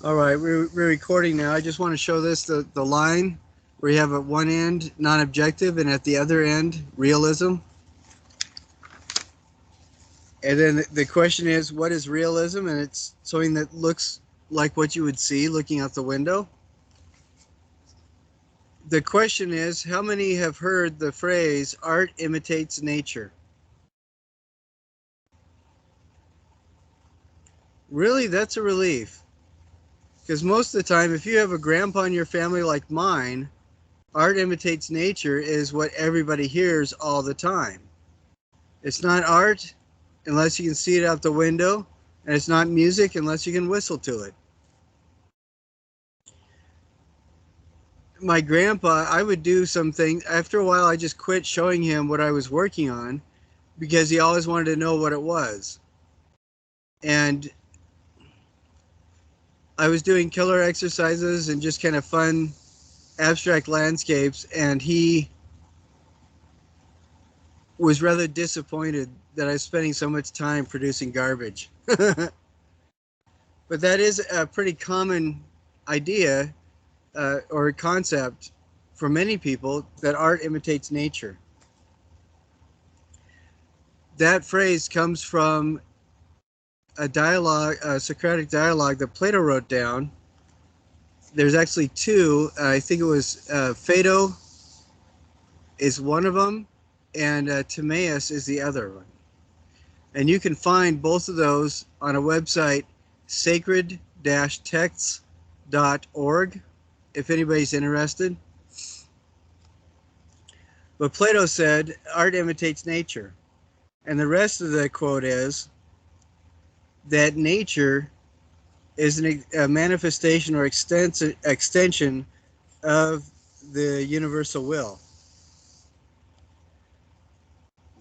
All right, we're recording now. I just want to show this, the line where you have at one end non-objective and at the other end realism. And then the question is, what is realism? And it's something that looks like what you would see looking out the window. The question is, how many have heard the phrase, art imitates nature? Really, that's a relief. Because most of the time, if you have a grandpa in your family like mine, art imitates nature is what everybody hears all the time. It's not art unless you can see it out the window, and it's not music unless you can whistle to it. My grandpa, I would do something. After a while, I just quit showing him what I was working on because he always wanted to know what it was. And I was doing killer exercises and just kind of fun abstract landscapes, and he was rather disappointed that I was spending so much time producing garbage. But that is a pretty common idea or concept for many people, that art imitates nature. That phrase comes from a dialogue, a Socratic dialogue that Plato wrote down. There's actually two. I think it was Phaedo is one of them, and Timaeus is the other one. And you can find both of those on a website, sacred-texts.org, if anybody's interested. But Plato said, art imitates nature. And the rest of the quote is that nature is a manifestation or extension of the universal will.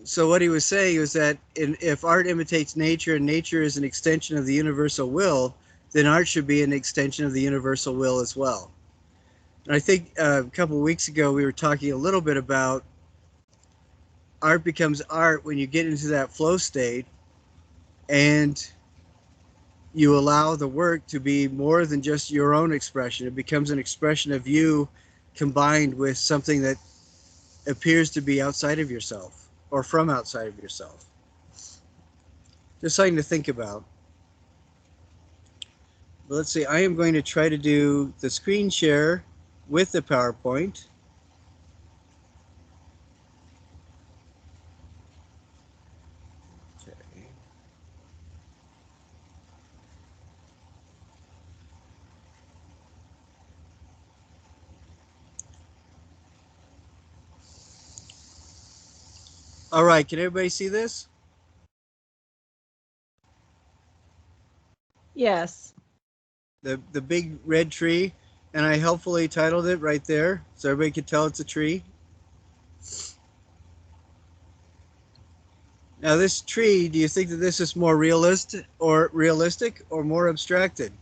So what he was saying was that if art imitates nature and nature is an extension of the universal will, then art should be an extension of the universal will as well. And I think a couple of weeks ago we were talking a little bit about art becomes art when you get into that flow state and you allow the work to be more than just your own expression. It becomes an expression of you combined with something that appears to be outside of yourself or from outside of yourself. Just something to think about. But let's see, I am going to try to do the screen share with the PowerPoint. Okay. All right, can everybody see this? Yes. The big red tree, and I helpfully titled it right there so everybody could tell it's a tree. Now this tree, do you think that this is more realistic or more abstracted?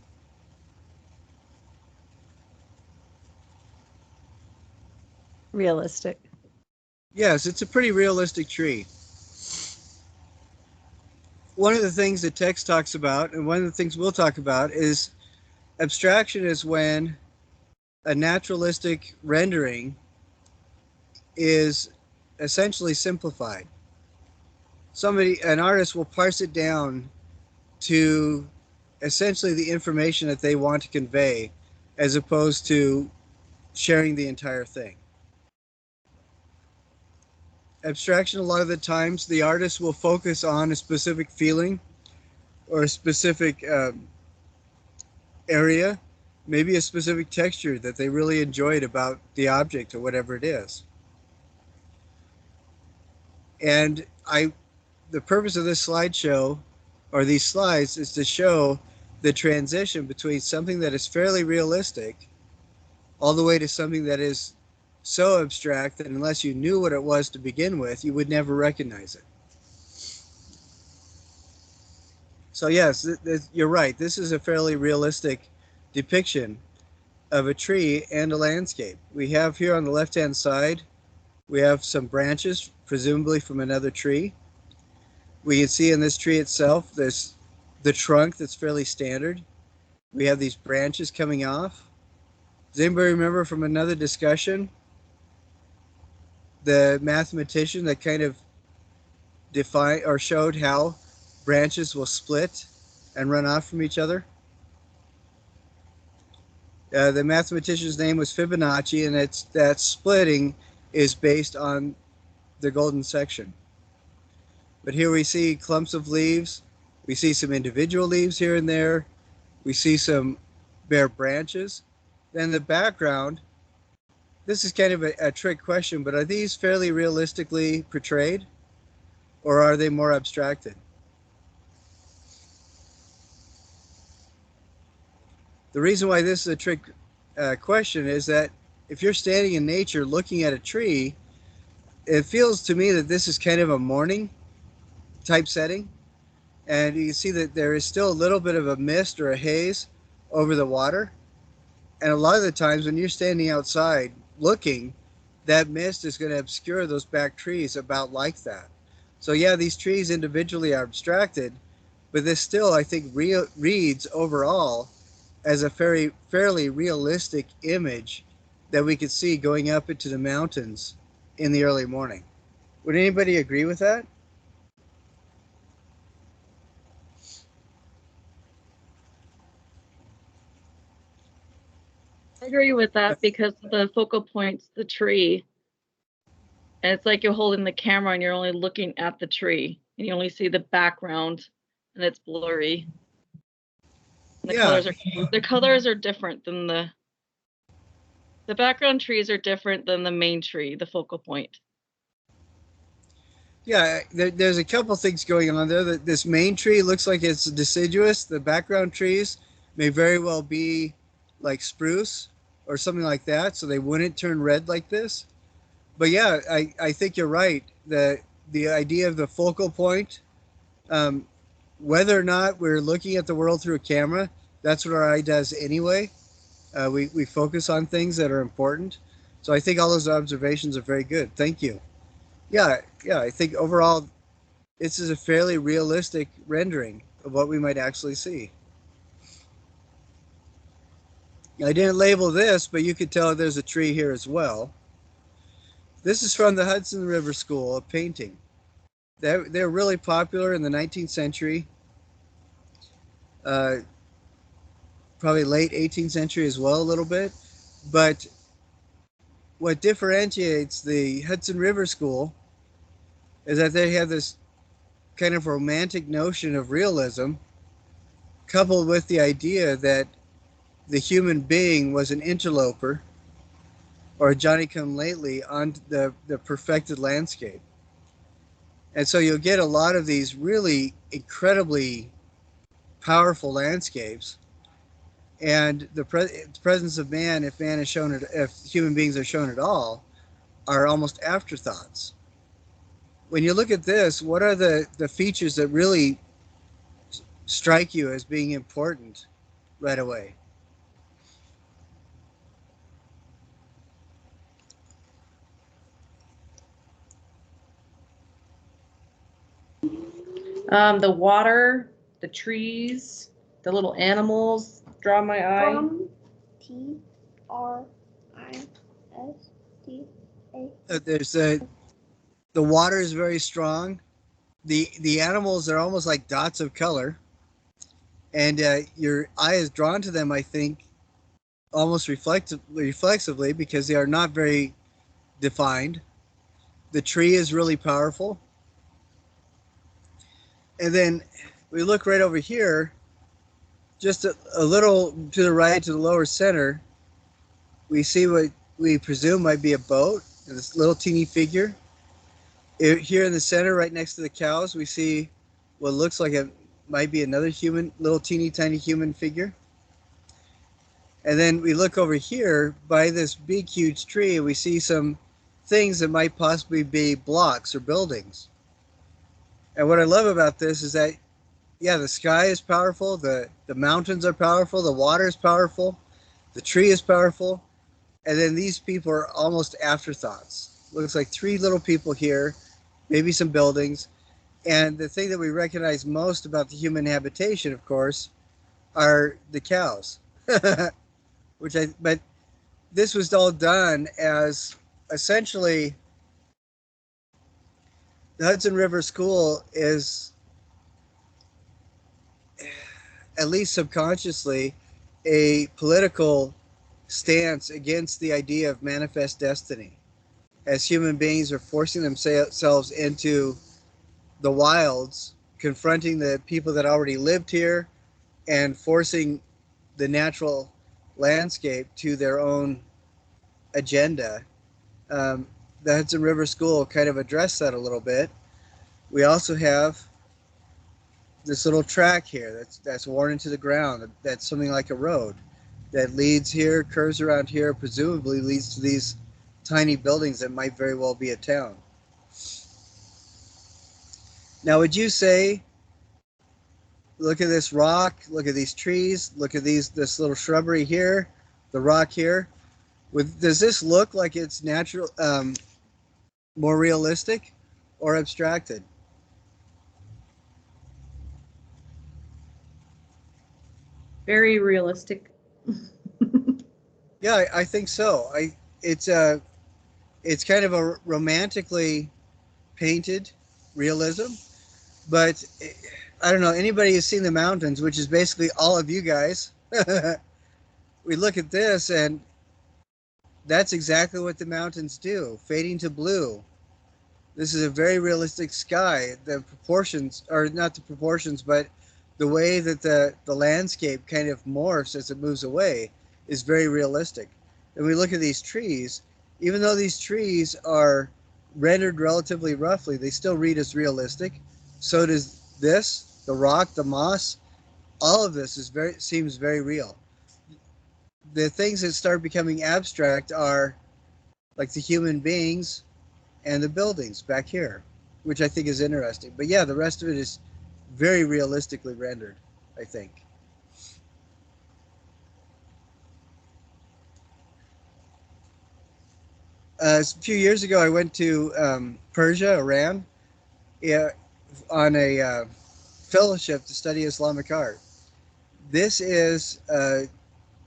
Realistic. Yes, it's a pretty realistic tree. One of the things that text talks about, and one of the things we'll talk about, is abstraction is when a naturalistic rendering is essentially simplified. An artist will parse it down to essentially the information that they want to convey, as opposed to sharing the entire thing. Abstraction, a lot of the times, the artist will focus on a specific feeling or a specific area, maybe a specific texture that they really enjoyed about the object or whatever it is. And the purpose of this slideshow or these slides is to show the transition between something that is fairly realistic all the way to something that is so abstract that unless you knew what it was to begin with, you would never recognize it. So yes, you're right. This is a fairly realistic depiction of a tree and a landscape. We have here on the left-hand side, we have some branches, presumably from another tree. We can see in this tree itself, there's the trunk that's fairly standard. We have these branches coming off. Does anybody remember from another discussion the mathematician that kind of defined or showed how branches will split and run off from each other? The mathematician's name was Fibonacci, and it's that splitting is based on the golden section. But here we see clumps of leaves. We see some individual leaves here and there. We see some bare branches. Then the background, this is kind of a trick question, but are these fairly realistically portrayed, or are they more abstracted? The reason why this is a trick question is that if you're standing in nature looking at a tree, it feels to me that this is kind of a morning type setting. And you can see that there is still a little bit of a mist or a haze over the water. And a lot of the times when you're standing outside looking, that mist is going to obscure those back trees about like that. So yeah, these trees individually are abstracted, but this still, I think, reads overall as a fairly realistic image that we could see going up into the mountains in the early morning. Would anybody agree with that? I agree with that because the focal point's the tree. And it's like you're holding the camera and you're only looking at the tree and you only see the background and it's blurry. And the colors are different than the background trees are different than the main tree, the focal point. Yeah, there's a couple things going on there. This main tree looks like it's deciduous. The background trees may very well be like spruce or something like that, so they wouldn't turn red like this. But yeah, I think you're right. The idea of the focal point, whether or not we're looking at the world through a camera, that's what our eye does anyway. We focus on things that are important. So I think all those observations are very good. Thank you. Yeah, I think overall this is a fairly realistic rendering of what we might actually see. I didn't label this, but you could tell there's a tree here as well. This is from the Hudson River School of Painting. They're really popular in the 19th century, probably late 18th century as well a little bit. But what differentiates the Hudson River School is that they have this kind of romantic notion of realism coupled with the idea that the human being was an interloper or a Johnny-come-lately on the perfected landscape. And so you'll get a lot of these really incredibly powerful landscapes. And the presence of man, if man is shown, if human beings are shown at all, are almost afterthoughts. When you look at this, what are the features that really strike you as being important right away? The water, the trees, the little animals draw my eye. There's the water is very strong. The animals are almost like dots of color, and your eye is drawn to them, I think, almost reflexively because they are not very defined. The tree is really powerful. And then we look right over here, just a little to the right, to the lower center, we see what we presume might be a boat, this little teeny figure. Here in the center, right next to the cows, we see what looks like it might be another human, little teeny tiny human figure. And then we look over here by this big huge tree and we see some things that might possibly be blocks or buildings. And what I love about this is that, yeah, the sky is powerful, the mountains are powerful, the water is powerful, the tree is powerful, and then these people are almost afterthoughts. Looks like three little people here, maybe some buildings. And the thing that we recognize most about the human habitation, of course, are the cows. But this was all done as essentially the Hudson River School is, at least subconsciously, a political stance against the idea of manifest destiny. As human beings are forcing themselves into the wilds, confronting the people that already lived here, and forcing the natural landscape to their own agenda. Um, the Hudson River School kind of addressed that a little bit. We also have this little track here that's worn into the ground. That's something like a road that leads here, curves around here, presumably leads to these tiny buildings that might very well be a town. Now, would you say, look at this rock, look at these trees, look at this little shrubbery here, the rock here. Does this look like it's natural, more realistic, or abstracted? Very realistic. Yeah, I think so. It's it's kind of a romantically painted realism, but I don't know anybody who's seen the mountains, which is basically all of you guys. We look at this, and that's exactly what the mountains do, fading to blue. This is a very realistic sky. The proportions, or not the proportions, but the way that the landscape kind of morphs as it moves away is very realistic. And we look at these trees, even though these trees are rendered relatively roughly, they still read as realistic. So does this, the rock, the moss, all of this seems very real. The things that start becoming abstract are like the human beings and the buildings back here, which I think is interesting. But yeah, the rest of it is very realistically rendered, I think. A few years ago, I went to Persia, Iran, yeah, on a fellowship to study Islamic art. This is a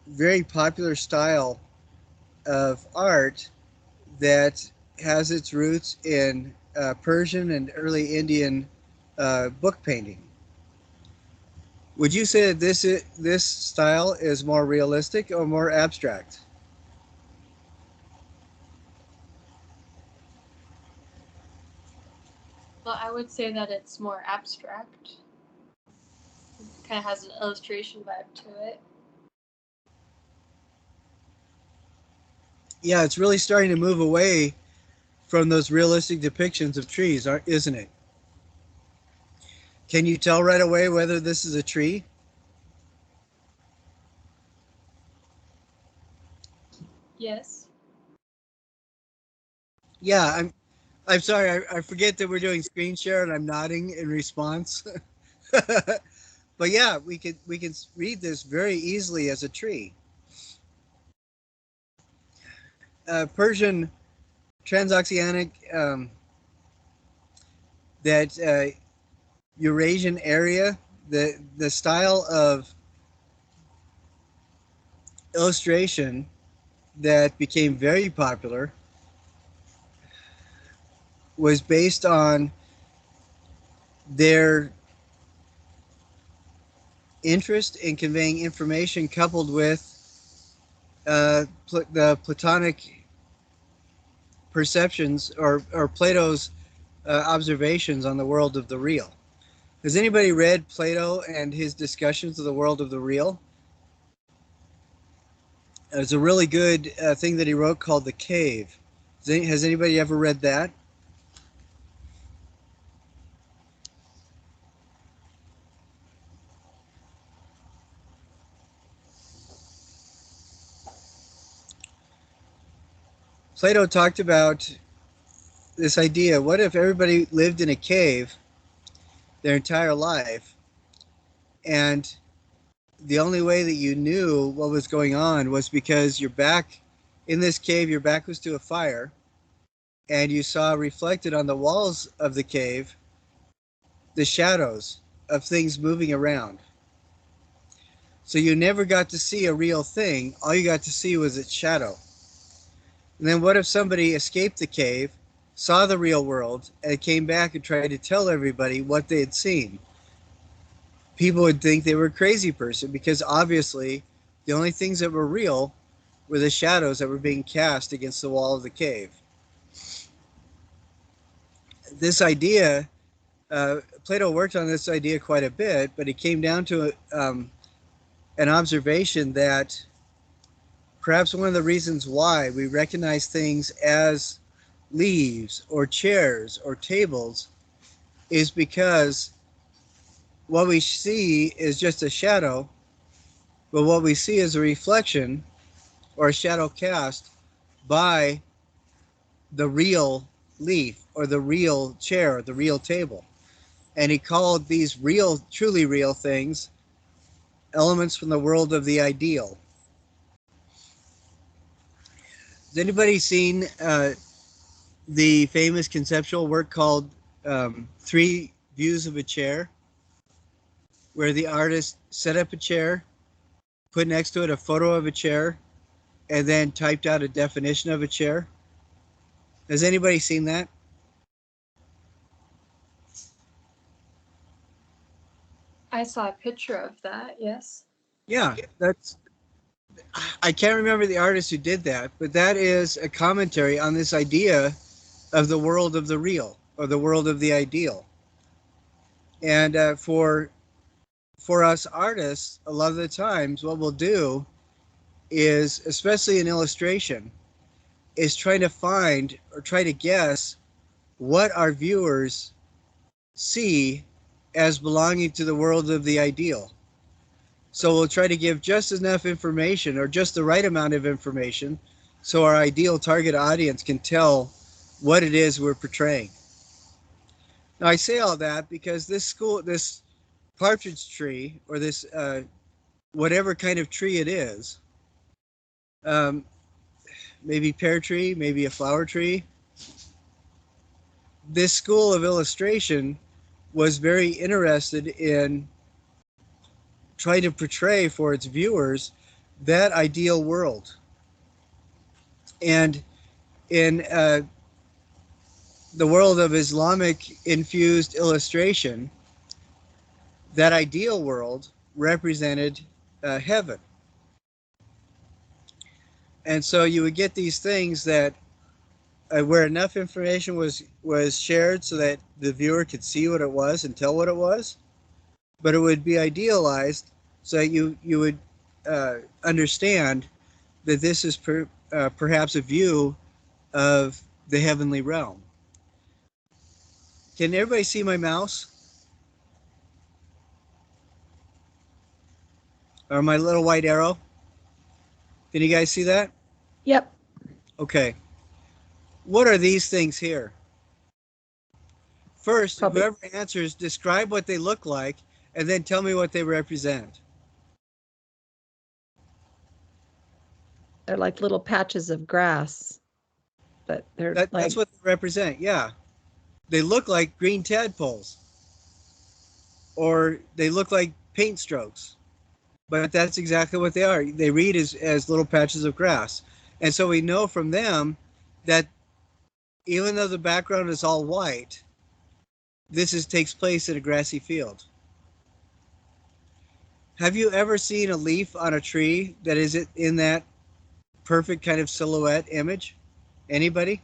very popular style of art that has its roots in Persian and early Indian book painting. Would you say that this style is more realistic or more abstract? Well, I would say that it's more abstract. It kind of has an illustration vibe to it. Yeah, it's really starting to move away from those realistic depictions of trees, isn't it? Can you tell right away whether this is a tree? Yes. Yeah, I'm sorry, I forget that we're doing screen share and I'm nodding in response. But yeah, we can read this very easily as a tree. Persian transoceanic, that Eurasian area, the style of illustration that became very popular was based on their interest in conveying information coupled with the Platonic perceptions, or Plato's observations on the world of the real. Has anybody read Plato and his discussions of the world of the real? There's a really good thing that he wrote called The Cave. Has anybody ever read that? Plato talked about this idea: what if everybody lived in a cave their entire life, and the only way that you knew what was going on was because your back, in this cave, your back was to a fire, and you saw reflected on the walls of the cave the shadows of things moving around. So you never got to see a real thing. All you got to see was its shadow. And then what if somebody escaped the cave, saw the real world, and came back and tried to tell everybody what they had seen? People would think they were a crazy person, because obviously the only things that were real were the shadows that were being cast against the wall of the cave. This idea, Plato worked on this idea quite a bit, but it came down to an observation that perhaps one of the reasons why we recognize things as leaves or chairs or tables is because what we see is just a shadow, but what we see is a reflection or a shadow cast by the real leaf or the real chair or the real table. And he called these real, truly real things elements from the world of the ideal. Has anybody seen the famous conceptual work called Three Views of a Chair, where the artist set up a chair, put next to it a photo of a chair, and then typed out a definition of a chair? Has anybody seen that? I saw a picture of that, yes. Yeah, that's. I can't remember the artist who did that, but that is a commentary on this idea of the world of the real or the world of the ideal. And for us artists, a lot of the times, what we'll do is, especially in illustration, is try to find or try to guess what our viewers see as belonging to the world of the ideal. So we'll try to give just enough information or just the right amount of information so our ideal target audience can tell what it is we're portraying. Now, I say all that because this partridge tree, or this whatever kind of tree it is, um, maybe pear tree, maybe a flower tree, this school of illustration was very interested in trying to portray for its viewers that ideal world. And in the world of Islamic infused illustration, that ideal world represented heaven. And so you would get these things that where enough information was shared so that the viewer could see what it was and tell what it was, but it would be idealized so that you would understand that this is perhaps a view of the heavenly realm. Can everybody see my mouse? Or my little white arrow? Can you guys see that? Yep. Okay. What are these things here? First, Probably. whoever answers, describe what they look like, and then tell me what they represent. They're like little patches of grass, but they're like, That's what they represent, yeah. They look like green tadpoles, or they look like paint strokes, but that's exactly what they are. They read as little patches of grass. And so we know from them that even though the background is all white, takes place in a grassy field. Have you ever seen a leaf on a tree that is in that perfect kind of silhouette image? Anybody?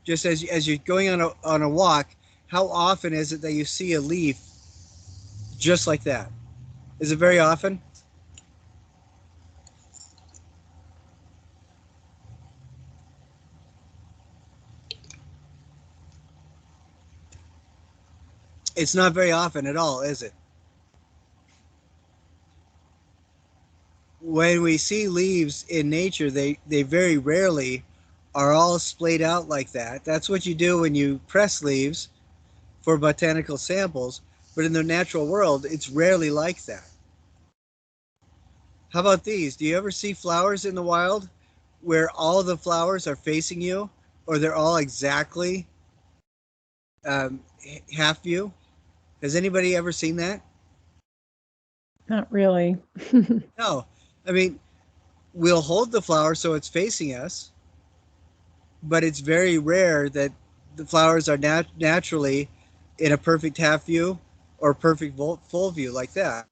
Just as you're going on a walk, how often is it that you see a leaf just like that? Is it very often? It's not very often at all, is it? When we see leaves in nature, they very rarely are all splayed out like that. That's what you do when you press leaves for botanical samples, but in the natural world, it's rarely like that. How about these? Do you ever see flowers in the wild where all the flowers are facing you, or they're all exactly half view? Has anybody ever seen that? Not really. No, I mean, we'll hold the flower so it's facing us, but it's very rare that the flowers are naturally in a perfect half view or perfect full view like that.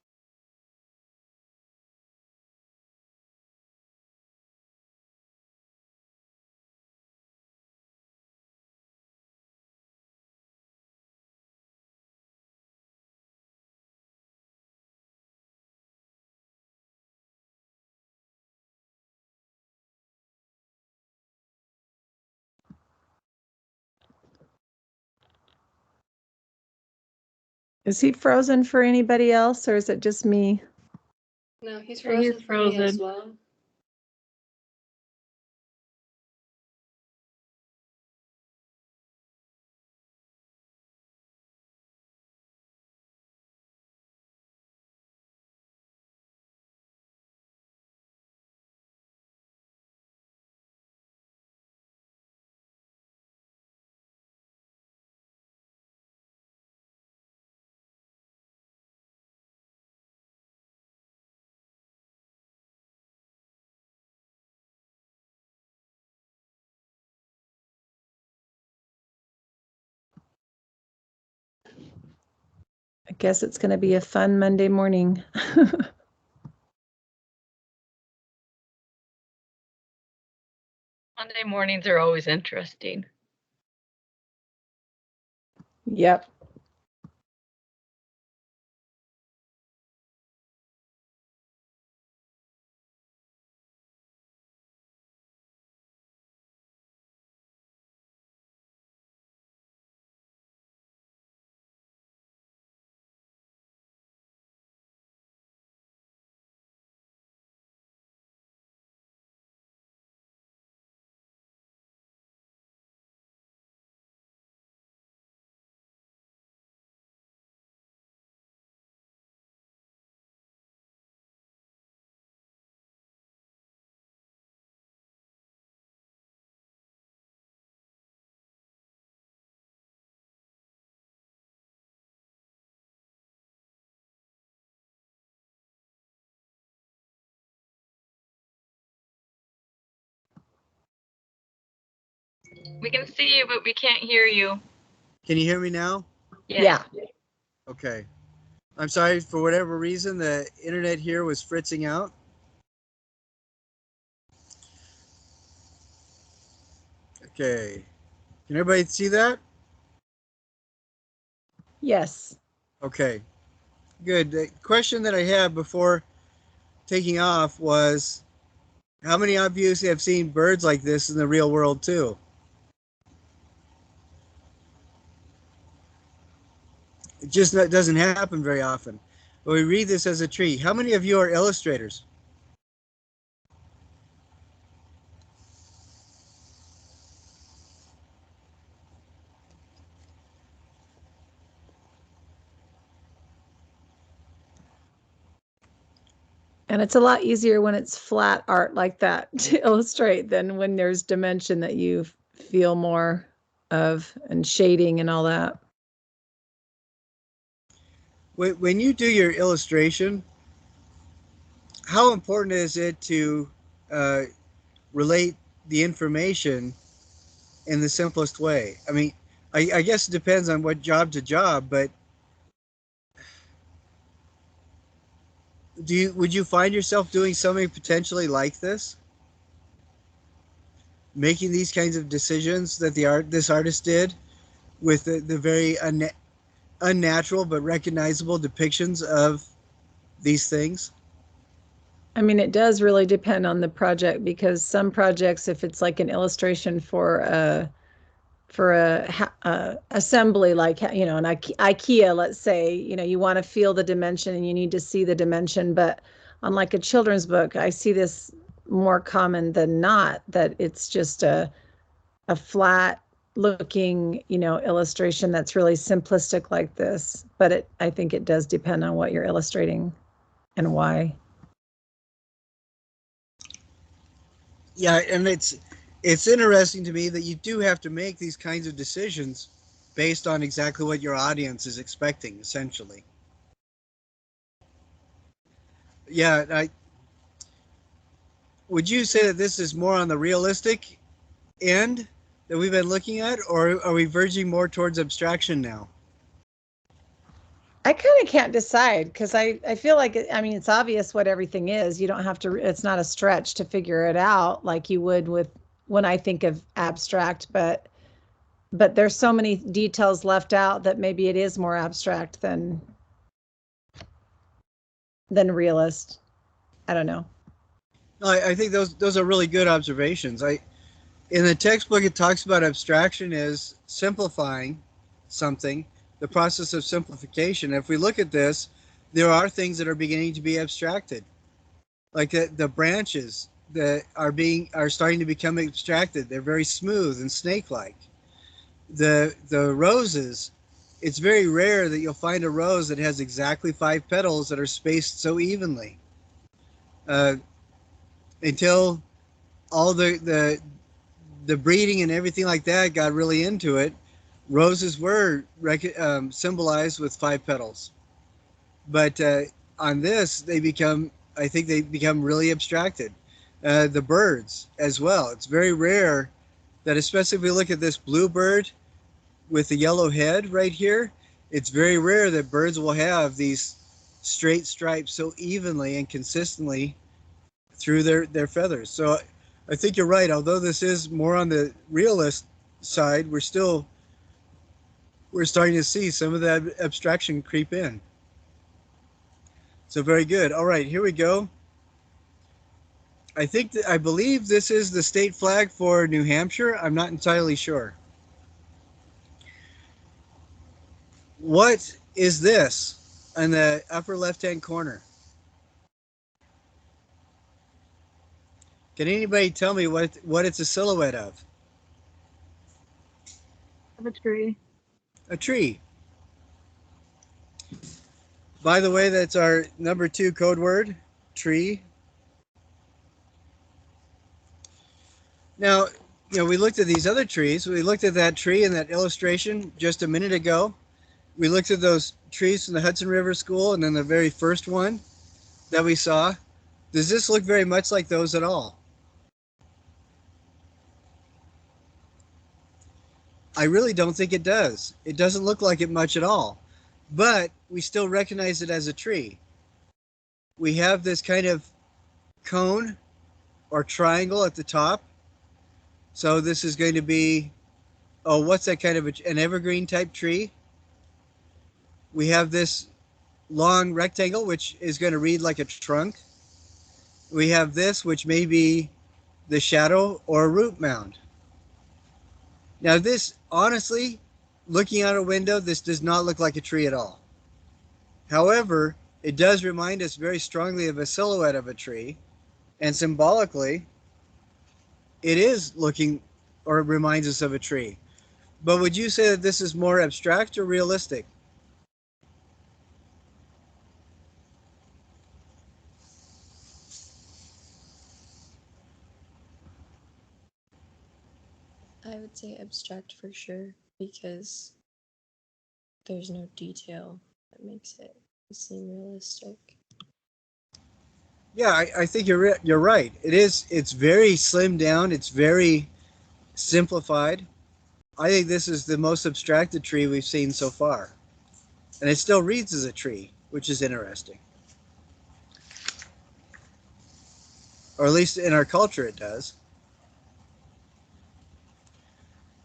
Is he frozen for anybody else, or is it just me? No, he's Yeah, frozen he's for me as frozen. well. I guess it's going to be a fun Monday morning. Monday mornings are always interesting. Yep. We can see you, but we can't hear you. Can you hear me now? Yeah. Okay. I'm sorry, for whatever reason, the internet here was fritzing out. Okay. Can everybody see that? Yes. Okay. Good. The question that I had before taking off was, how many of you have seen birds like this in the real world too? It just doesn't happen very often. But we read this as a tree. How many of you are illustrators? And it's a lot easier when it's flat art like that to illustrate than when there's dimension that you feel more of and shading and all that. When you do your illustration, how important is it to uh, relate the information in the simplest way? I mean, I guess it depends on what job to job, but would you find yourself doing something potentially like this? Making these kinds of decisions that this artist did with the very unnatural but recognizable depictions of these things? I mean, it does really depend on the project, because some projects, if it's like an illustration for a assembly, like, you know, an IKEA, let's say, you know, you want to feel the dimension and you need to see the dimension. But on like a children's book, I see this more common than not, that it's just a flat looking, you know, illustration that's really simplistic like this. But I think it does depend on what you're illustrating and why. Yeah, and it's interesting to me that you do have to make these kinds of decisions based on exactly what your audience is expecting, essentially. Yeah, would you say that this is more on the realistic end that we've been looking at, or are we verging more towards abstraction now? I kind of can't decide because I feel like, I mean, it's obvious what everything is. You don't have to, it's not a stretch to figure it out like you would with when I think of abstract, but there's so many details left out that maybe it is more abstract than realist. I don't know. I think those are really good observations. In the textbook it talks about abstraction as simplifying something, the process of simplification. If we look at this, there are things that are beginning to be abstracted, like the branches that are starting to become abstracted. They're very smooth and snake-like. The roses, it's very rare that you'll find a rose that has exactly 5 petals that are spaced so evenly. Until all the breeding and everything like that got really into it, roses were symbolized with 5 petals. But on this, I think they become really abstracted. The birds as well. It's very rare that, especially if we look at this blue bird with the yellow head right here, it's very rare that birds will have these straight stripes so evenly and consistently through their feathers. So I think you're right. Although this is more on the realist side, we're starting to see some of that abstraction creep in. So very good. All right, here we go. I believe this is the state flag for New Hampshire. I'm not entirely sure. What is this in the upper left-hand corner? Can anybody tell me what it's a silhouette of? Of a tree. A tree. By the way, that's our number 2 code word, tree. Now, we looked at these other trees. We looked at that tree in that illustration just a minute ago. We looked at those trees from the Hudson River School, and then the very first one that we saw. Does this look very much like those at all? I really don't think it does. It doesn't look like it much at all. But we still recognize it as a tree. We have this kind of cone or triangle at the top. So this is going to be, what's that kind of an evergreen type tree? We have this long rectangle, which is going to read like a trunk. We have this, which may be the shadow or a root mound. Now this, honestly, looking out a window, this does not look like a tree at all. However, it does remind us very strongly of a silhouette of a tree, and symbolically, it is looking or reminds us of a tree. But would you say that this is more abstract or realistic? I would say abstract for sure, because there's no detail that makes it seem realistic. Yeah, I think you're right. It's very slimmed down. It's very simplified. I think this is the most abstracted tree we've seen so far. And it still reads as a tree, which is interesting. Or at least in our culture it does.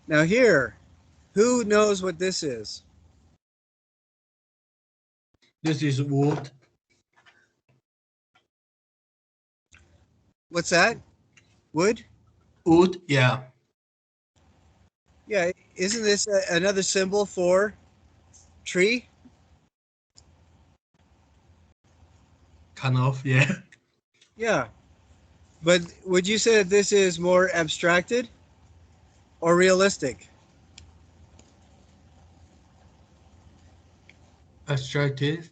Now here, who knows what this is? This is wood. What's that? Wood? Wood, yeah. Yeah, isn't this another symbol for tree? Kind of, yeah. Yeah. But would you say that this is more abstracted or realistic? Abstracted.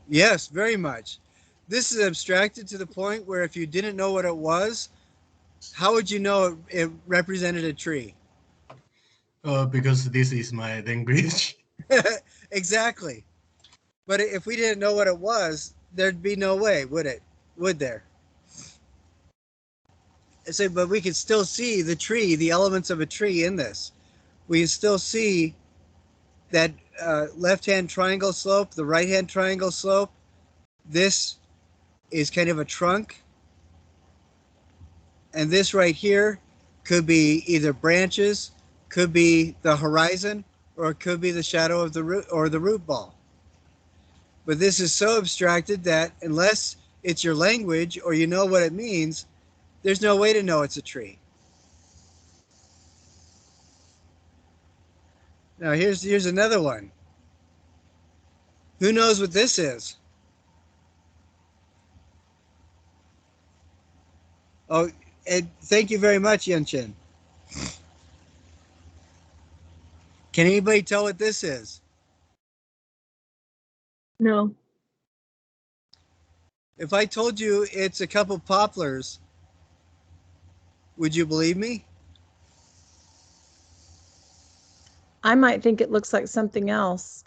Yes, very much. This is abstracted to the point where if you didn't know what it was, how would you know it represented a tree? Because this is my language. Exactly. But if we didn't know what it was, there'd be no way, would it? Would there? I say, but we can still see the tree, the elements of a tree in this. We can still see that left-hand triangle slope, the right-hand triangle slope. This is kind of a trunk. And this right here could be either branches, could be the horizon, or it could be the shadow of the root or the root ball. But this is so abstracted that unless it's your language or you know what it means, there's no way to know it's a tree. Now here's another one. Who knows what this is? Oh, and thank you very much, Yunchin. Can anybody tell what this is? No. If I told you it's a couple poplars, would you believe me? I might think it looks like something else.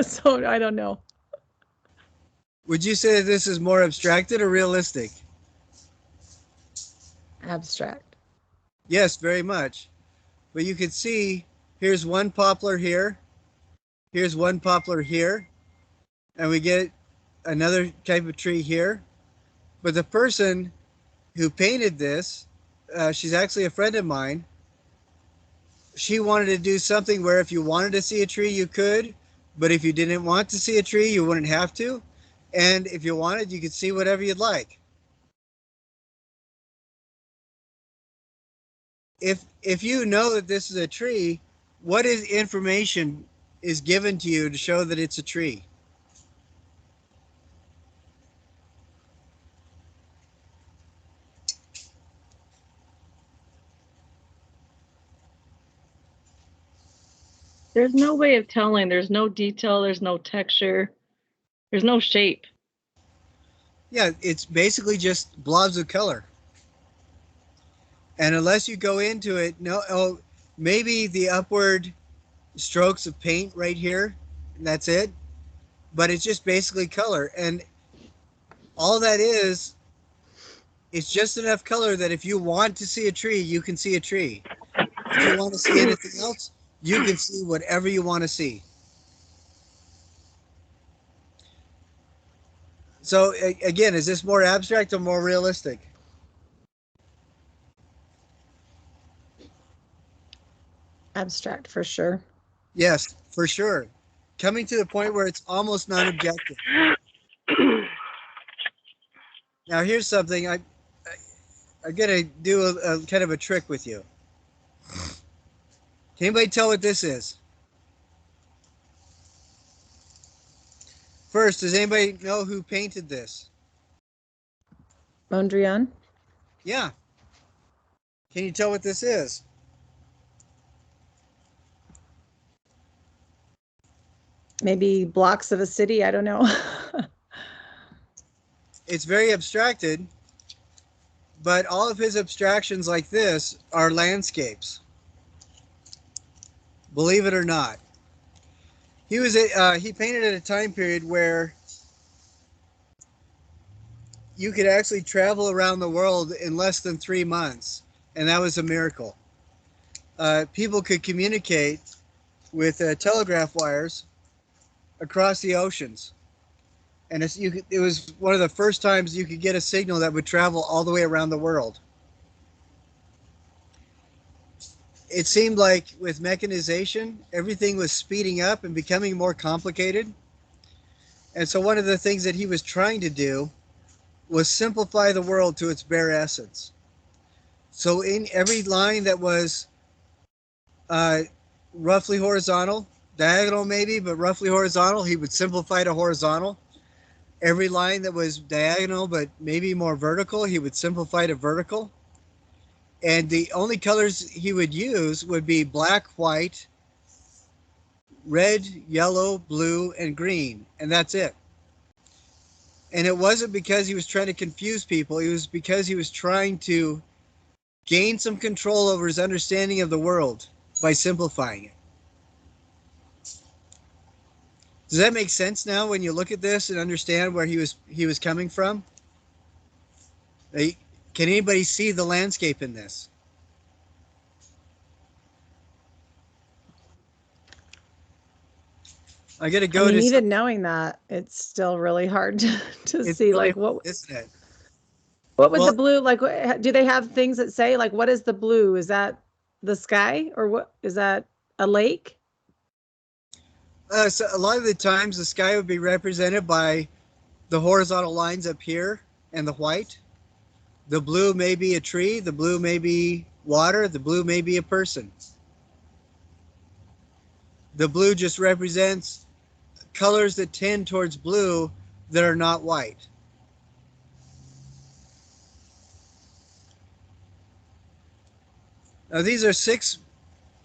So I don't know. Would you say that this is more abstracted or realistic? Abstract. Yes, very much. But you can see here's one poplar here, here's one poplar here, and we get another type of tree here. But the person who painted this, she's actually a friend of mine. She wanted to do something where if you wanted to see a tree, you could, but if you didn't want to see a tree, you wouldn't have to. And if you wanted, you could see whatever you'd like. If you know that this is a tree, what is information is given to you to show that it's a tree? There's no way of telling. There's no detail. There's no texture. There's no shape. Yeah, it's basically just blobs of color. And unless you go into it, maybe the upward strokes of paint right here, and that's it. But it's just basically color. And all that is, it's just enough color that if you want to see a tree, you can see a tree. If you want to see anything else, you can see whatever you want to see. So again, is this more abstract or more realistic? Abstract for sure. Yes, for sure. Coming to the point where it's almost non-objective. Now here's something I'm gonna do a kind of a trick with you. Can anybody tell what this is? First, does anybody know who painted this? Mondrian? Yeah. Can you tell what this is? Maybe blocks of a city, I don't know. It's very abstracted, but all of his abstractions like this are landscapes. Believe it or not. He painted at a time period where you could actually travel around the world in less than 3 months, and that was a miracle. People could communicate with telegraph wires across the oceans, and it was one of the first times you could get a signal that would travel all the way around the world. It seemed like with mechanization, everything was speeding up and becoming more complicated. And so one of the things that he was trying to do was simplify the world to its bare essence. So in every line that was roughly horizontal, diagonal maybe, but roughly horizontal, he would simplify to horizontal. Every line that was diagonal, but maybe more vertical, he would simplify to vertical. And the only colors he would use would be black, white, red, yellow, blue, and green. And that's it. And it wasn't because he was trying to confuse people. It was because he was trying to gain some control over his understanding of the world by simplifying it. Does that make sense now when you look at this and understand where he was coming from? Can anybody see the landscape in this? I got to go I mean, to even knowing that, it's still really hard to it's see really like what hard, isn't it? what would Well, the blue like do they have things that say like what is the blue? Is that the sky or what is that a lake? So a lot of the times the sky would be represented by the horizontal lines up here and the white. The blue may be a tree, the blue may be water, the blue may be a person. The blue just represents colors that tend towards blue that are not white. Now these are 6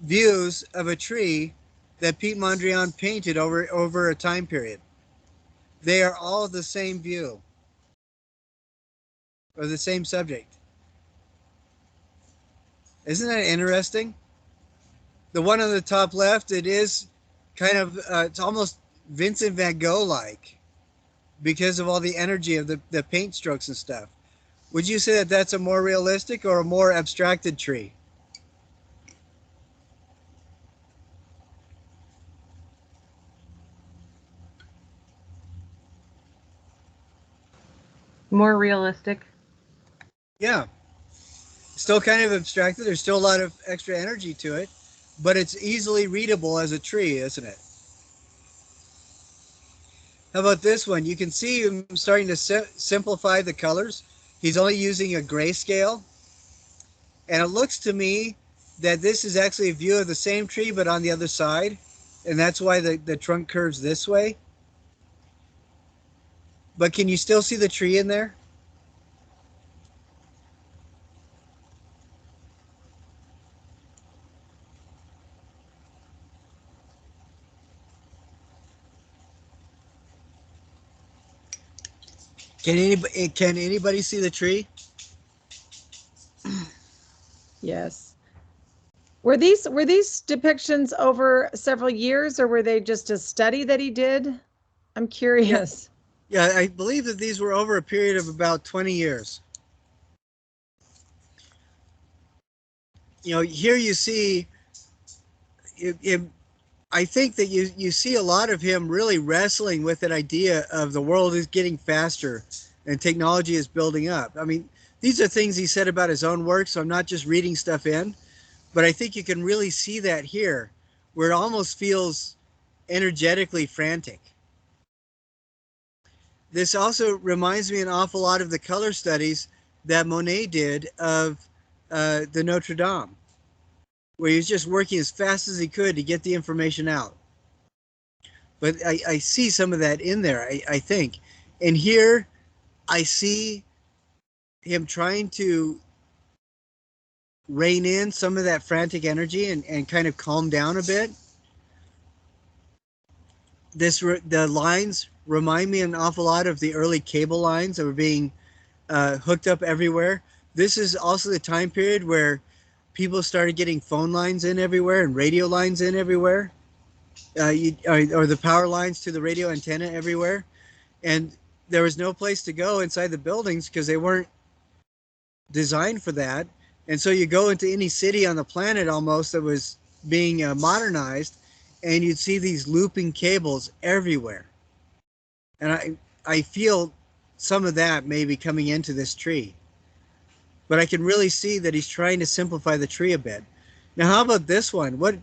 views of a tree that Pete Mondrian painted over a time period. They are all the same view or the same subject. Isn't that interesting? The one on the top left, it is kind of, it's almost Vincent van Gogh-like because of all the energy of the paint strokes and stuff. Would you say that that's a more realistic or a more abstracted tree? More realistic. Yeah. Still kind of abstracted. There's still a lot of extra energy to it, but it's easily readable as a tree, isn't it? How about this one? You can see him starting to simplify the colors. He's only using a grayscale. And it looks to me that this is actually a view of the same tree, but on the other side. And that's why the trunk curves this way. But can you still see the tree in there? Can anybody see the tree? Yes. Were these depictions over several years or were they just a study that he did? I'm curious. Yeah, I believe that these were over a period of about 20 years. You know, here you see, I think that you see a lot of him really wrestling with that idea of the world is getting faster and technology is building up. I mean, these are things he said about his own work, so I'm not just reading stuff in, but I think you can really see that here, where it almost feels energetically frantic. This also reminds me an awful lot of the color studies that Monet did of the Notre Dame, where he was just working as fast as he could to get the information out. But I see some of that in there, I think. And here I see him trying to rein in some of that frantic energy and kind of calm down a bit. The lines remind me an awful lot of the early cable lines that were being hooked up everywhere. This is also the time period where people started getting phone lines in everywhere and radio lines in everywhere, or the power lines to the radio antenna everywhere. And there was no place to go inside the buildings because they weren't designed for that. And so you go into any city on the planet almost that was being modernized, and you'd see these looping cables everywhere. And I feel some of that may be coming into this tree. But I can really see that he's trying to simplify the tree a bit. Now, how about this one? What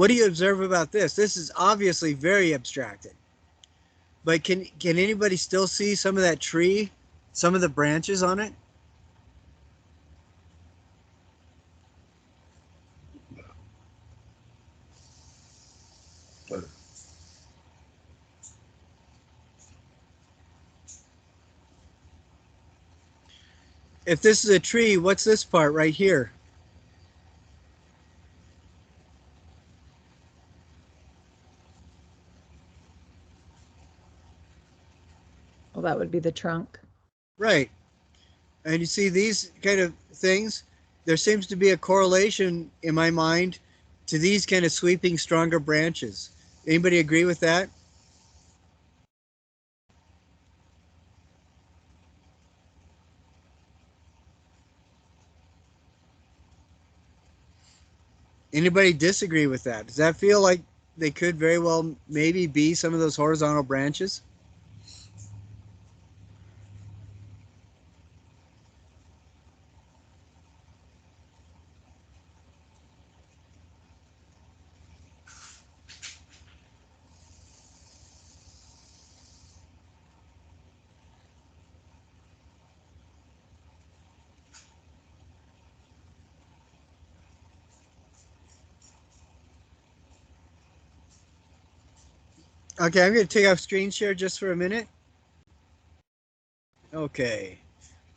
do you observe about this? This is obviously very abstracted. But can anybody still see some of that tree, some of the branches on it? If this is a tree, what's this part right here? Well, that would be the trunk. Right. And you see these kind of things, there seems to be a correlation in my mind to these kind of sweeping, stronger branches. Anybody agree with that? Anybody disagree with that? Does that feel like they could very well maybe be some of those horizontal branches? Okay, I'm going to take off screen share just for a minute. Okay,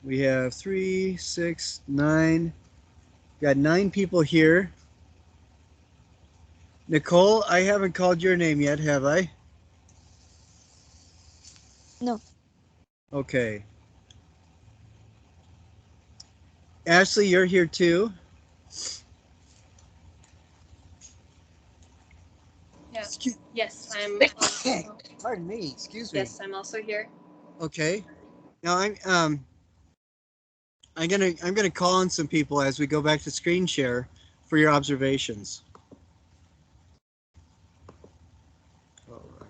we have 3, 6, 9. Got 9 people here. Nicole, I haven't called your name yet, have I? No. Okay. Ashley, you're here too. Yeah. Excuse, Yes, I'm also. pardon me. Excuse me. Yes, I'm also here. Okay. Now I'm gonna call on some people as we go back to screen share for your observations. All right.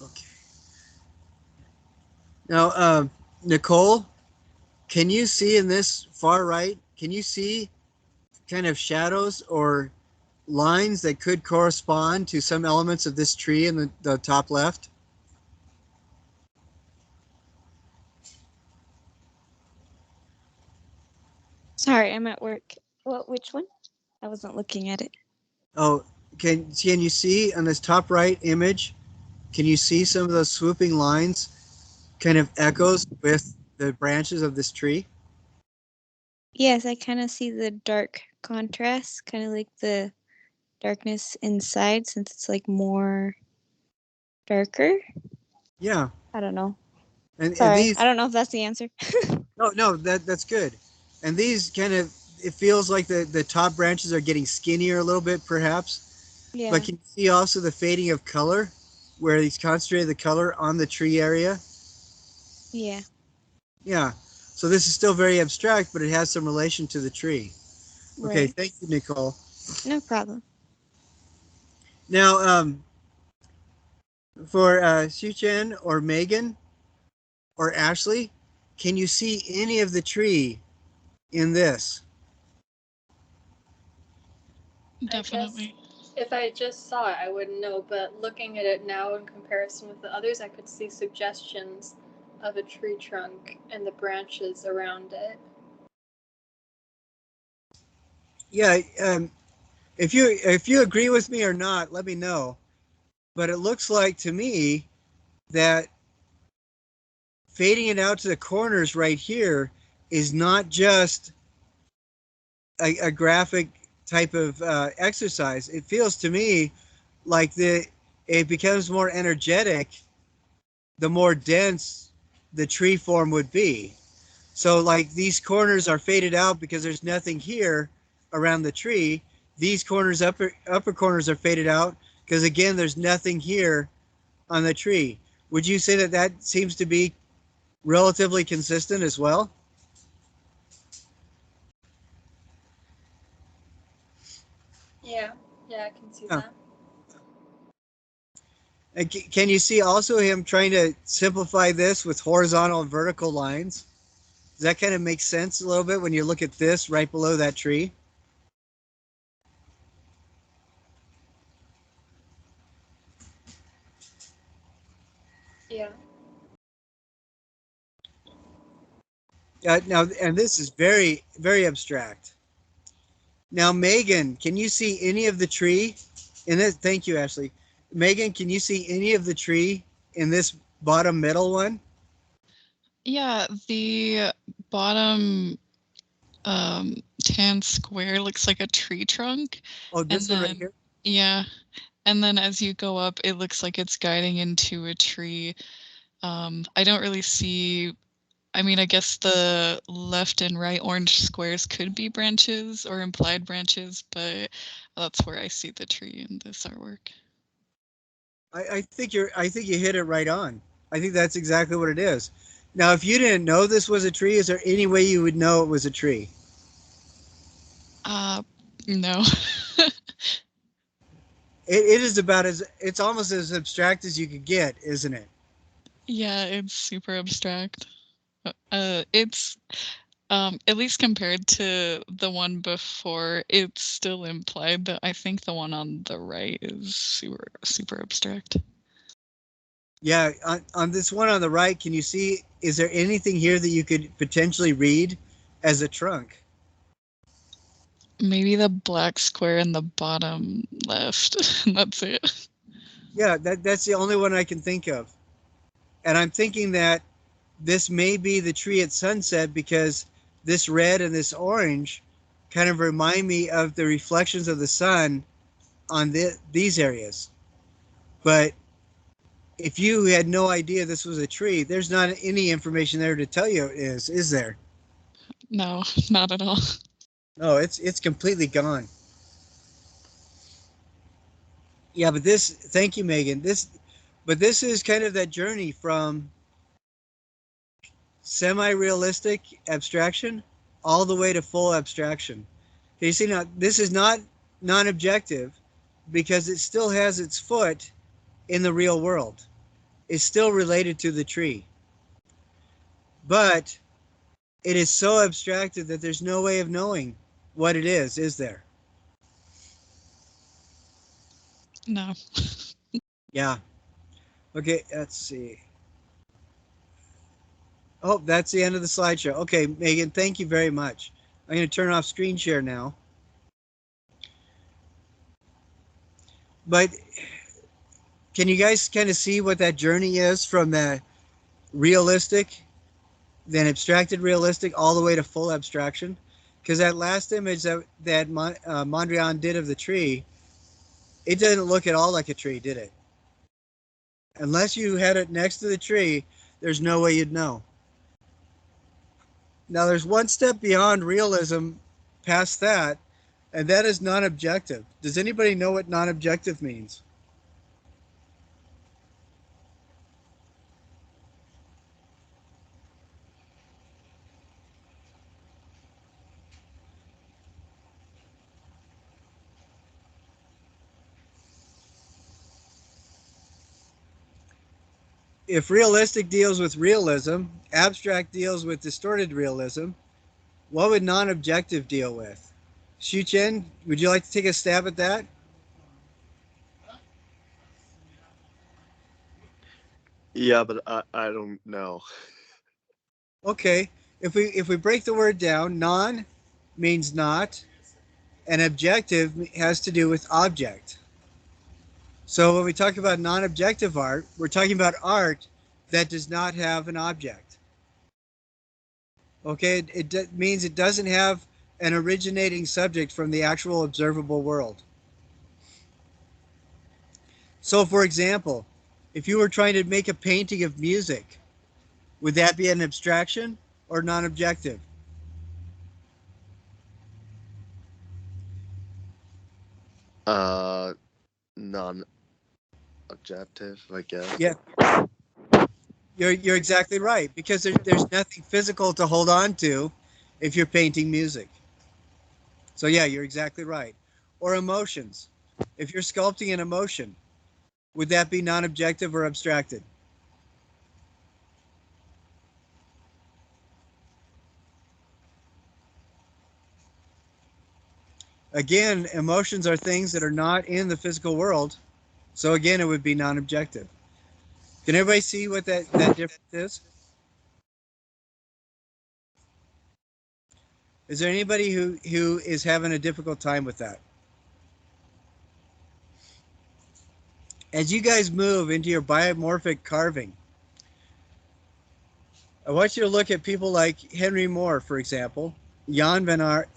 Okay. Now, Nicole, can you see in this far right? Can you see kind of shadows or lines that could correspond to some elements of this tree in the top left? Sorry, I'm at work. Which one? I wasn't looking at it. Oh, can you see on this top right image? Can you see some of those swooping lines kind of echoes with the branches of this tree? Yes, I kind of see the dark contrast, kind of like the darkness inside since it's like more darker. Yeah. I don't know. And Sorry, these I don't know if that's the answer. no, that's good. And these kind of, it feels like the top branches are getting skinnier a little bit perhaps. Yeah. But can you see also the fading of color where he's concentrated the color on the tree area? Yeah. Yeah. So this is still very abstract, but it has some relation to the tree. Okay, Right. thank you, Nicole. No problem. Now, for Xiuchen or Megan or Ashley, can you see any of the tree in this? Definitely. If I just saw it, I wouldn't know, but looking at it now in comparison with the others, I could see suggestions of a tree trunk and the branches around it. Yeah, if you agree with me or not, let me know. But it looks like to me that fading it out to the corners right here is not just a graphic type of exercise. It feels to me like it becomes more energetic the more dense the tree form would be. So like these corners are faded out because there's nothing here around the tree. These corners, upper corners are faded out because again, there's nothing here on the tree. Would you say that that seems to be relatively consistent as well? Yeah, I can see Yeah. that. And can you see also him trying to simplify this with horizontal and vertical lines? Does that kind of make sense a little bit when you look at this right below that tree? Yeah. Now, and this is very, very abstract. Now, Megan, can you see any of the tree in this? Thank you, Ashley. Megan, can you see any of the tree in this bottom middle one? Yeah, the bottom tan square looks like a tree trunk. Oh, And this one right then, here? yeah, and then as you go up, it looks like it's guiding into a tree. I don't really see, I mean, I guess the left and right orange squares could be branches or implied branches, but that's where I see the tree in this artwork. I think you hit it right on. I think that's exactly what it is. Now, if you didn't know this was a tree, is there any way you would know it was a tree? No. It is about it's almost as abstract as you could get, isn't it? Yeah, it's super abstract. It's at least compared to the one before, it's still implied that I think the one on the right is super abstract. Yeah, on this one on the right, can you see, is there anything here that you could potentially read as a trunk? Maybe the black square in the bottom left. That's it. Yeah, that's the only one I can think of. And I'm thinking that this may be the tree at sunset because this red and this orange kind of remind me of the reflections of the sun on these areas. But if you had no idea this was a tree, there's not any information there to tell you it is there? No, not at all. No, it's completely gone. Yeah, but this, thank you, Megan. But this is kind of that journey from semi-realistic abstraction all the way to full abstraction. Okay, you see now, this is not non-objective because it still has its foot in the real world. It's still related to the tree. But it is so abstracted that there's no way of knowing what it is there? No. Yeah. Okay, let's see. Oh, that's the end of the slideshow. Okay, Megan, thank you very much. I'm going to turn off screen share now. But can you guys kind of see what that journey is from the realistic, then abstracted realistic, all the way to full abstraction? Because that last image that Mondrian did of the tree, it didn't look at all like a tree, did it? Unless you had it next to the tree, there's no way you'd know. Now, there's one step beyond realism past that, and that is non-objective. Does anybody know what non-objective means? If realistic deals with realism, abstract deals with distorted realism, what would non-objective deal with? Xu Chen, would you like to take a stab at that? Yeah, but I don't know. Okay, if we break the word down, non means not, and objective has to do with object. So when we talk about non-objective art, we're talking about art that does not have an object. Okay, it means it doesn't have an originating subject from the actual observable world. So for example, if you were trying to make a painting of music, would that be an abstraction or non-objective? Non-objective, I guess. Yeah, you're exactly right, because there's nothing physical to hold on to if you're painting music. So yeah, you're exactly right. Or emotions. If you're sculpting an emotion, would that be non-objective or abstracted? Again, emotions are things that are not in the physical world. So again, it would be non-objective. Can everybody see what that difference is? Is there anybody who is having a difficult time with that? As you guys move into your biomorphic carving, I want you to look at people like Henry Moore, for example, Jan van Arp.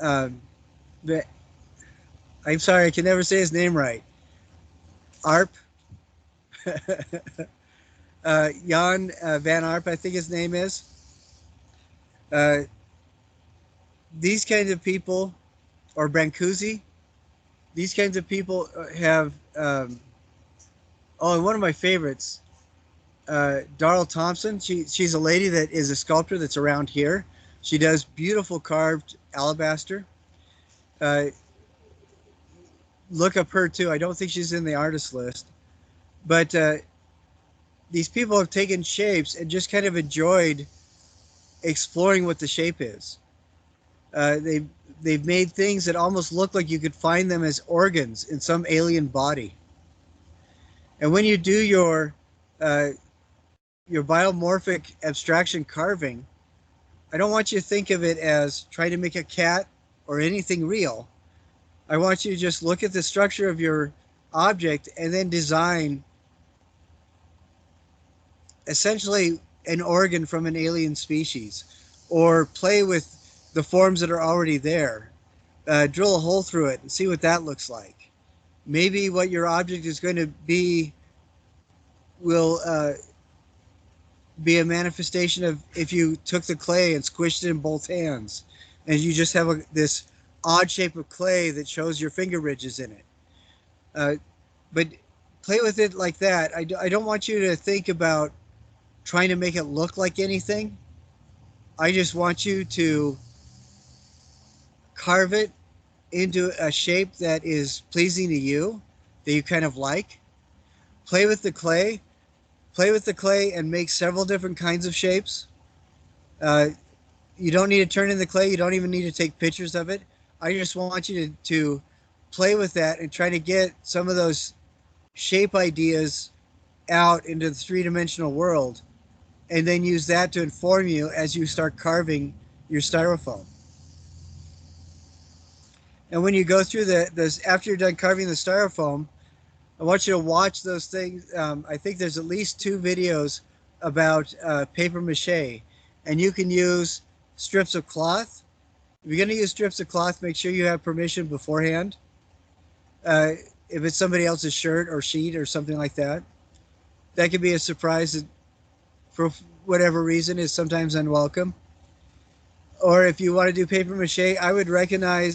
I'm sorry, I can never say his name right. Arp. Jan van Arp, I think his name is. Uh, these kinds of people, or Brancusi, these kinds of people have. Oh, and one of my favorites, Darrell Thompson. She's a lady that is a sculptor that's around here. She does beautiful carved alabaster. Uh, look up her too. I don't think she's in the artist list, but these people have taken shapes and just kind of enjoyed exploring what the shape is. They've made things that almost look like you could find them as organs in some alien body. And when you do your biomorphic abstraction carving, I don't want you to think of it as trying to make a cat or anything real. I want you to just look at the structure of your object and then design essentially an organ from an alien species, or play with the forms that are already there. Drill a hole through it and see what that looks like. Maybe what your object is going to be will be a manifestation of if you took the clay and squished it in both hands, and you just have this odd shape of clay that shows your finger ridges in it. But play with it like that. I don't want you to think about trying to make it look like anything. I just want you to carve it into a shape that is pleasing to you, that you kind of like. Play with the clay. Play with the clay and make several different kinds of shapes. You don't need to turn in the clay. You don't even need to take pictures of it. I just want you to play with that and try to get some of those shape ideas out into the three-dimensional world, and then use that to inform you as you start carving your styrofoam. And when you go through after you're done carving the styrofoam, I want you to watch those things. I think there's at least 2 videos about paper mache, and you can use strips of cloth. If you're going to use strips of cloth, make sure you have permission beforehand. If it's somebody else's shirt or sheet or something like that, that could be a surprise that, for whatever reason, is sometimes unwelcome. Or if you want to do paper mache, I would recommend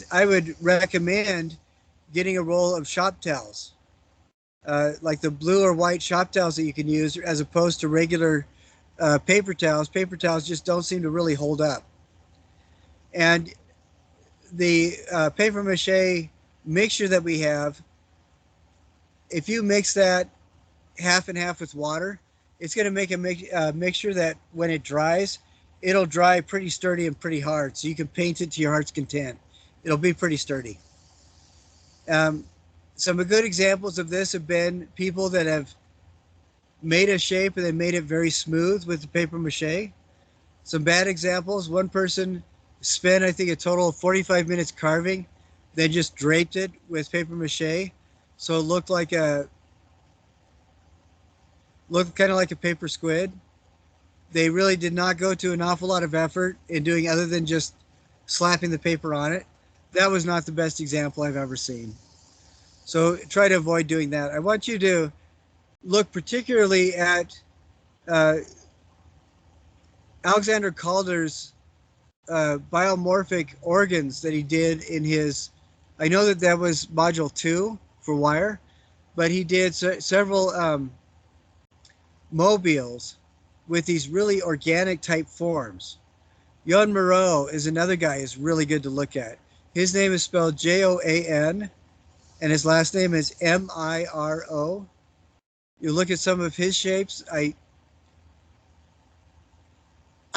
getting a roll of shop towels, like the blue or white shop towels that you can use, as opposed to regular paper towels. Paper towels just don't seem to really hold up. And the paper mache mixture that we have, if you mix that half and half with water, it's going to make a mixture that when it dries, it'll dry pretty sturdy and pretty hard. So you can paint it to your heart's content. It'll be pretty sturdy. Some good examples of this have been people that have made a shape and then made it very smooth with the paper mache. Some bad examples: one person spent, I think, a total of 45 minutes carving, then just draped it with paper mache, so it looked kind of like a paper squid. They really did not go to an awful lot of effort in doing other than just slapping the paper on it. That was not the best example I've ever seen. So try to avoid doing that. I want you to look particularly at Alexander Calder's biomorphic organs that he did in his, I know that was module 2 for wire, but he did several mobiles with these really organic type forms. Jan Moreau is another guy who's really good to look at. His name is spelled Joan, and his last name is Miro. You look at some of his shapes. I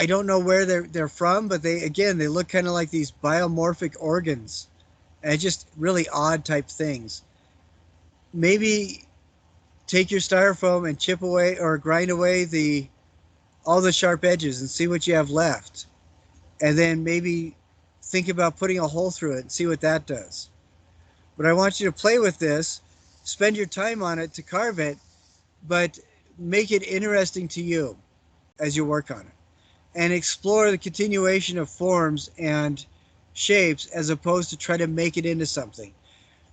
don't know where they're from, but they look kind of like these biomorphic organs, and just really odd type things. Maybe take your styrofoam and chip away or grind away all the sharp edges and see what you have left, and then maybe think about putting a hole through it and see what that does. But I want you to play with this, spend your time on it to carve it, but make it interesting to you as you work on it, and explore the continuation of forms and shapes as opposed to try to make it into something.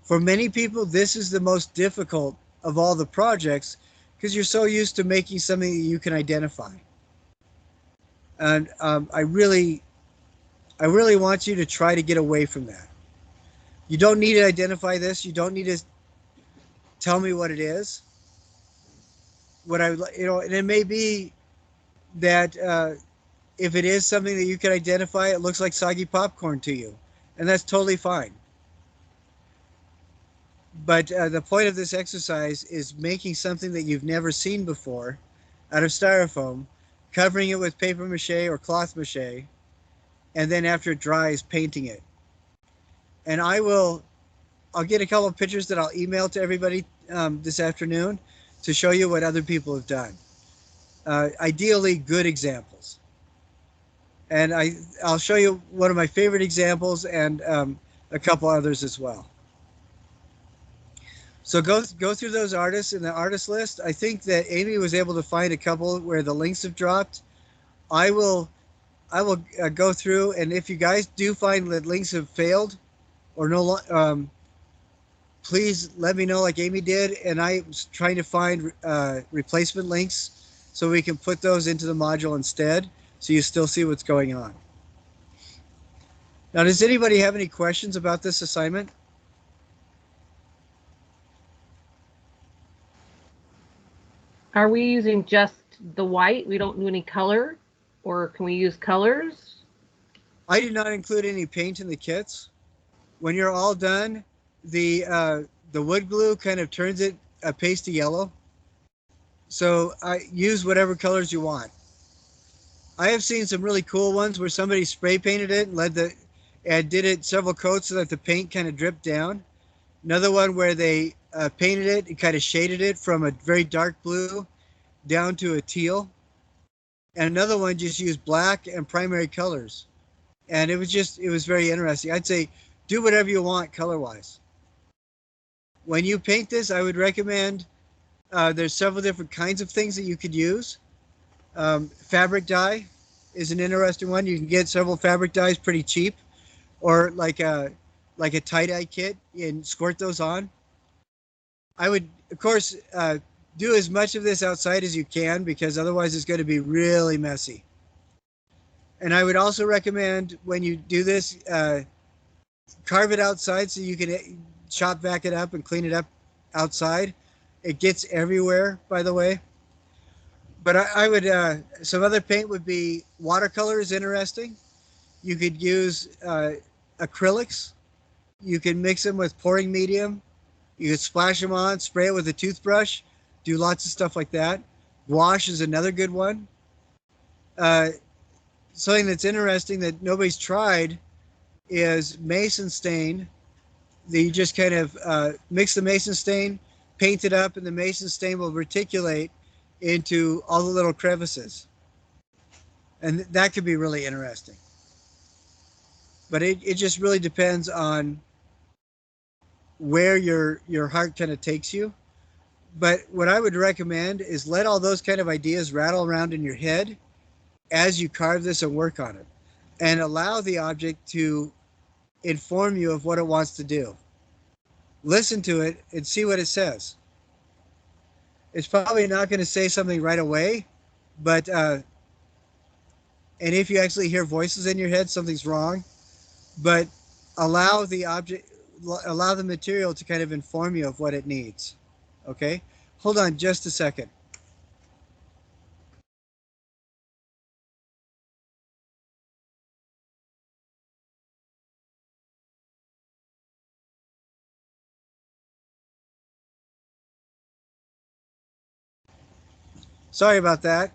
For many people, this is the most difficult of all the projects because you're so used to making something that you can identify. And I really want you to try to get away from that. You don't need to identify this. You don't need to tell me what it is. And it may be that if it is something that you can identify, it looks like soggy popcorn to you, and that's totally fine. But the point of this exercise is making something that you've never seen before out of styrofoam, covering it with paper mache or cloth mache, and then after it dries, painting it. And I'll get a couple of pictures that I'll email to everybody this afternoon to show you what other people have done. Ideally, good examples. And I'll show you one of my favorite examples and a couple others as well. So go through those artists in the artist list. I think that Amy was able to find a couple where the links have dropped. I will go through, and if you guys do find that links have failed or no, please let me know like Amy did. And I'm trying to find replacement links so we can put those into the module instead, so you still see what's going on. Now, does anybody have any questions about this assignment? Are we using just the white? We don't do any color? Or can we use colors? I did not include any paint in the kits. When you're all done, the wood glue kind of turns it a pasty yellow. So I use whatever colors you want. I have seen some really cool ones where somebody spray painted it and did it several coats so that the paint kind of dripped down. Another one where they painted it and kind of shaded it from a very dark blue down to a teal. And another one just used black and primary colors. And it was very interesting. I'd say do whatever you want color-wise. When you paint this, I would recommend, there's several different kinds of things that you could use. Fabric dye is an interesting one. You can get several fabric dyes pretty cheap, or like a tie-dye kit and squirt those on. I would, of course, do as much of this outside as you can, because otherwise it's going to be really messy. And I would also recommend when you do this, carve it outside so you can chop back it up and clean it up outside. It gets everywhere, by the way. But I would, some other paint would be watercolor is interesting. You could use acrylics. You can mix them with pouring medium. You could splash them on, spray it with a toothbrush, do lots of stuff like that. Gouache is another good one. Something that's interesting that nobody's tried is mason stain. You just kind of mix the mason stain, paint it up, and the mason stain will reticulate into all the little crevices. And that could be really interesting. But it just really depends on where your heart kind of takes you. But what I would recommend is let all those kind of ideas rattle around in your head as you carve this and work on it, and allow the object to inform you of what it wants to do. Listen to it and see what it says. It's probably not going to say something right away, but and if you actually hear voices in your head, something's wrong. But allow the material to kind of inform you of what it needs. Okay? Hold on just a second. Sorry about that.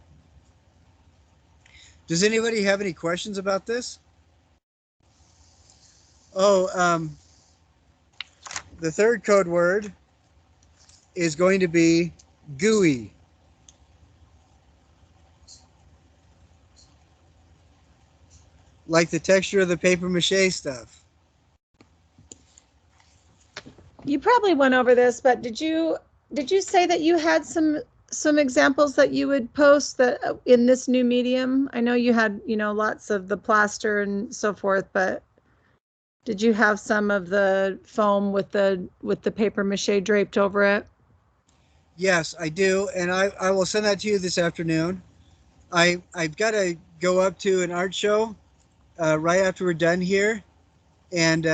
Does anybody have any questions about this? Oh, the third code word is going to be gooey. Like the texture of the paper mache stuff. You probably went over this, but did you say that you had some examples that you would post that in this new medium? I know you had, lots of the plaster and so forth, but did you have some of the foam with the paper mache draped over it? Yes, I do, and I will send that to you this afternoon. I've got to go up to an art show right after we're done here, and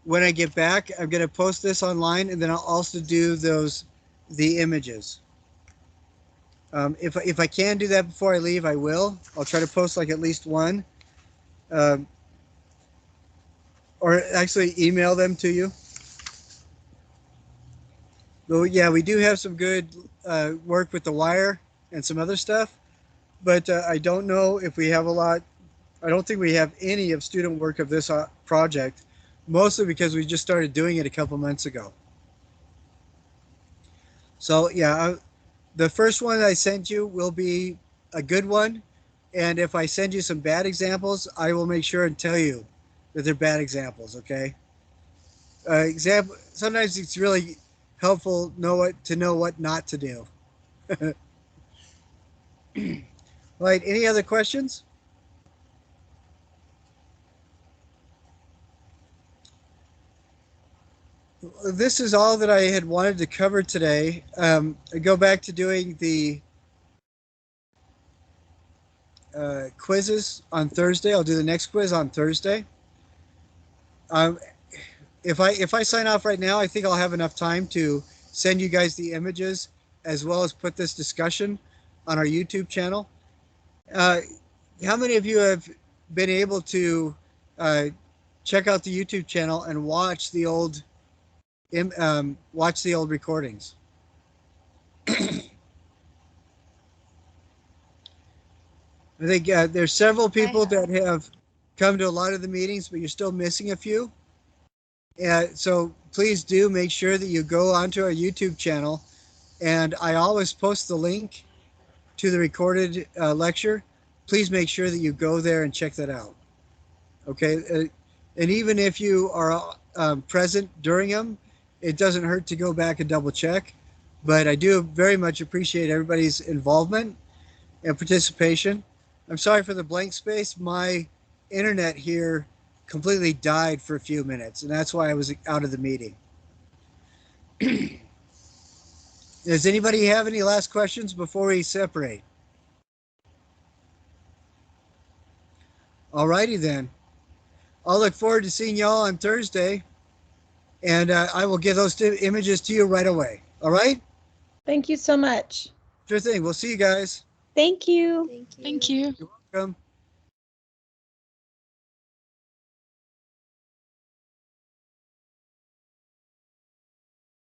when I get back, I'm going to post this online, and then I'll also do the images. If I can do that before I leave, I will. I'll try to post like at least one, or actually email them to you. So yeah, we do have some good work with the wire and some other stuff, but I don't know if we have a lot. I don't think we have any of student work of this project, mostly because we just started doing it a couple months ago. So yeah, the first one I sent you will be a good one. And if I send you some bad examples, I will make sure and tell you that they're bad examples, okay? Sometimes it's really helpful to know what not to do. Right, any other questions? This is all that I had wanted to cover today. I go back to doing the quizzes on Thursday. I'll do the next quiz on Thursday. If I sign off right now, I think I'll have enough time to send you guys the images as well as put this discussion on our YouTube channel. How many of you have been able to check out the YouTube channel and watch the old recordings? I think there's several people that have come to a lot of the meetings, but you're still missing a few. So please do make sure that you go onto our YouTube channel, and I always post the link to the recorded lecture. Please make sure that you go there and check that out. Okay, and even if you are present during them, it doesn't hurt to go back and double check. But I do very much appreciate everybody's involvement and participation. I'm sorry for the blank space. My internet here completely died for a few minutes, and that's why I was out of the meeting. Does anybody have any last questions before we separate? Alrighty then. I'll look forward to seeing y'all on Thursday, and I will get those images to you right away. All right? Thank you so much. Sure thing. We'll see you guys. Thank you. Thank you. You're welcome.